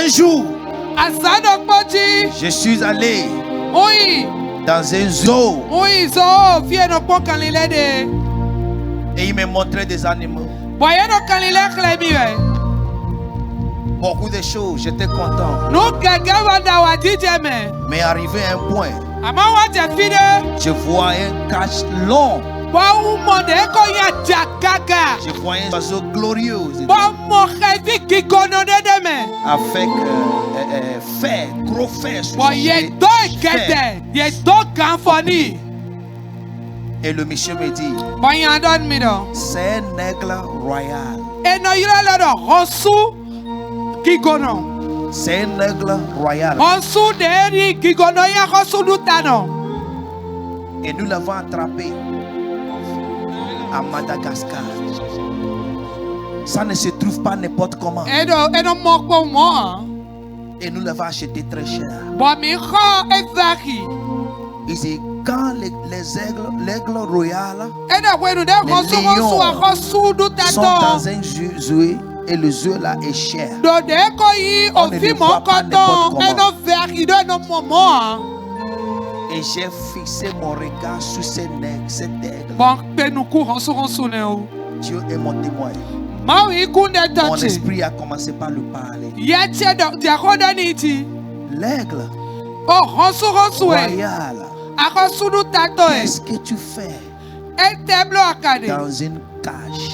Un jour, je suis allé dans un zoo et il me montrait des animaux. Beaucoup de choses, j'étais content. Mais arrivé à un point, je vois un cache long. Je vois un oiseau glorieux avec fer, gros fer sur son et le monsieur me dit, c'est un aigle royal. C'est un aigle royal. Et nous l'avons attrapé à Madagascar. Ça ne se trouve pas n'importe comment. Et nous l'avons acheté très cher. Il dit, quand l'aigle royal, les lions sont dans un jouet et le jeu là est cher. On ne le voit pas n'importe comment. Et j'ai fixé mon regard sur cet aigle. Dieu est mon témoin. Mon esprit a commencé par le parler. L'aigle royal, qu'est-ce que tu fais dans une cage?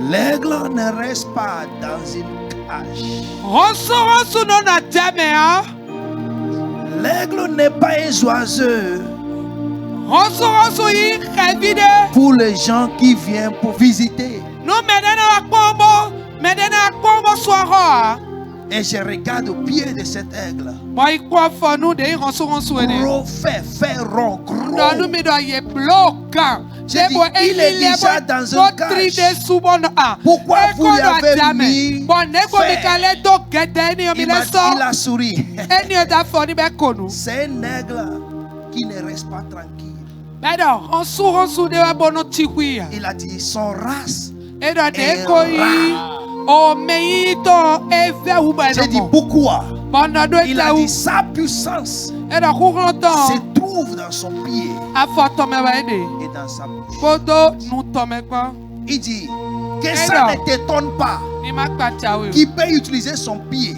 L'aigle ne reste pas dans une cage. L'aigle n'est pas un oiseau pour les gens qui viennent pour visiter. Et je regarde au pied de cet aigle. Gros fer rond, gros. J'ai dit, il est déjà dans une cage. Pourquoi vous lui avez mis fer? Il m'a dit, il a souri. C'est un aigle qui ne reste pas tranquille. Il a dit, son race est rare. J'ai dit, pourquoi? Il a dit, sa puissance se trouve dans son pied et dans sa bouche. Il dit que ça ne t'étonne pas qu'il peut utiliser son pied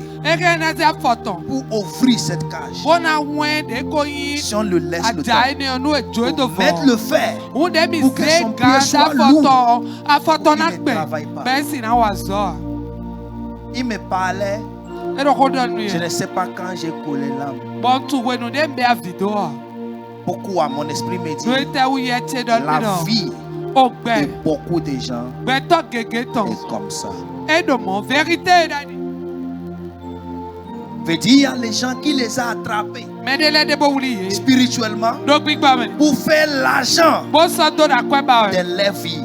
pour ouvrir cette cage. Si on le laisse le temps, mettre le fer pour que son pied soit lourd, il ne travaille pas. Il me parlait. Je ne sais pas quand j'ai collé l'âme. Pourquoi mon esprit me dit la vie de beaucoup de gens est comme ça. Veut dire, il y a les gens qui les a attrapés spirituellement pour faire l'argent de leur vie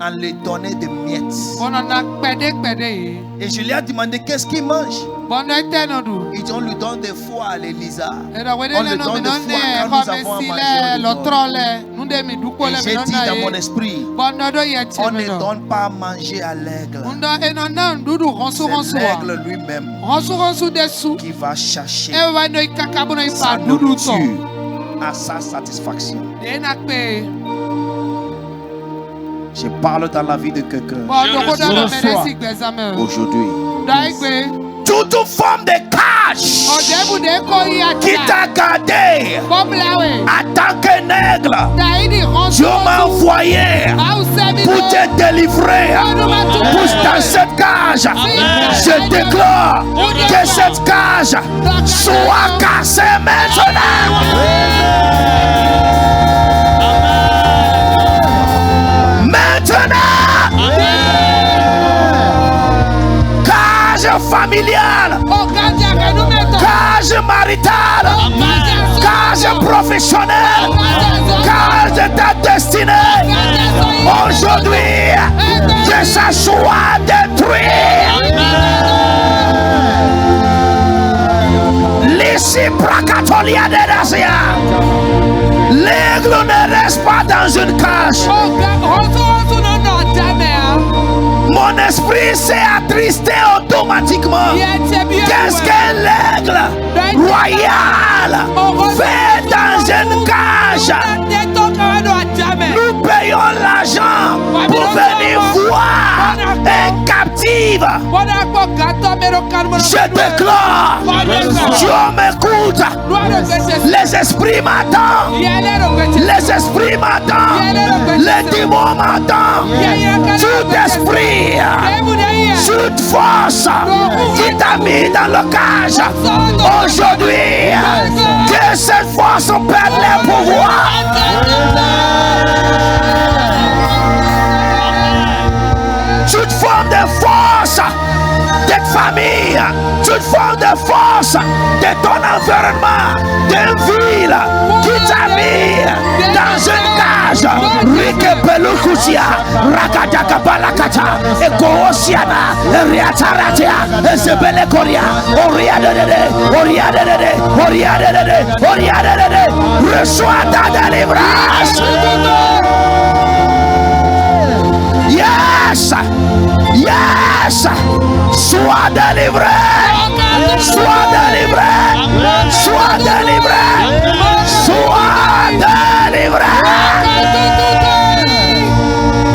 en leur donnant des miettes. Et je lui ai demandé qu'est-ce qu'il mange. Il dit on lui donne des foies à l'Elisa. On lui donne des foies quand nous avons à manger. Et j'ai dit dans mon esprit, on ne donne pas à manger à l'aigle. C'est l'aigle lui-même qui va chercher sa nourriture à sa satisfaction. Je parle dans la vie de quelqu'un aujourd'hui. Toute forme de cache qui t'a gardé en tant qu'un aigle, Dieu m'a envoyé pour te délivrer dans cette cage. Je déclare que cette cage soit cassée maintenant. Cage familiale, cage maritale, cage professionnelle, cage de ta destinée. Aujourd'hui, que ça soit détruit. L'ici Prakatolia de Dacia. L'aigle ne reste pas dans une cage. Mon esprit s'est attristé automatiquement. Qu'est-ce que l'aigle royal fait dans une cage? Nous payons l'argent pour venir voir un captif. Je déclare, Dieu m'écoute. Les esprits m'attendent. Les esprits m'attendent. Les démons m'attendent. Tout esprit, toute force qui t'a mis dans le cage, aujourd'hui, que cette force perde les pouvoirs. Toute forme de force de famille, toute forme de force de ton environnement, d'une ville qui t'a mis dans une cage. Rike Pelukusia, Rakataka Balakata, Ekoosiana, Riataratia, Ezebele Koria, Oriadede, Oriadede, Oriadede, Oriadede, reçois ta délivrance. Yes! Yes! Sois délivré! Sois délivré!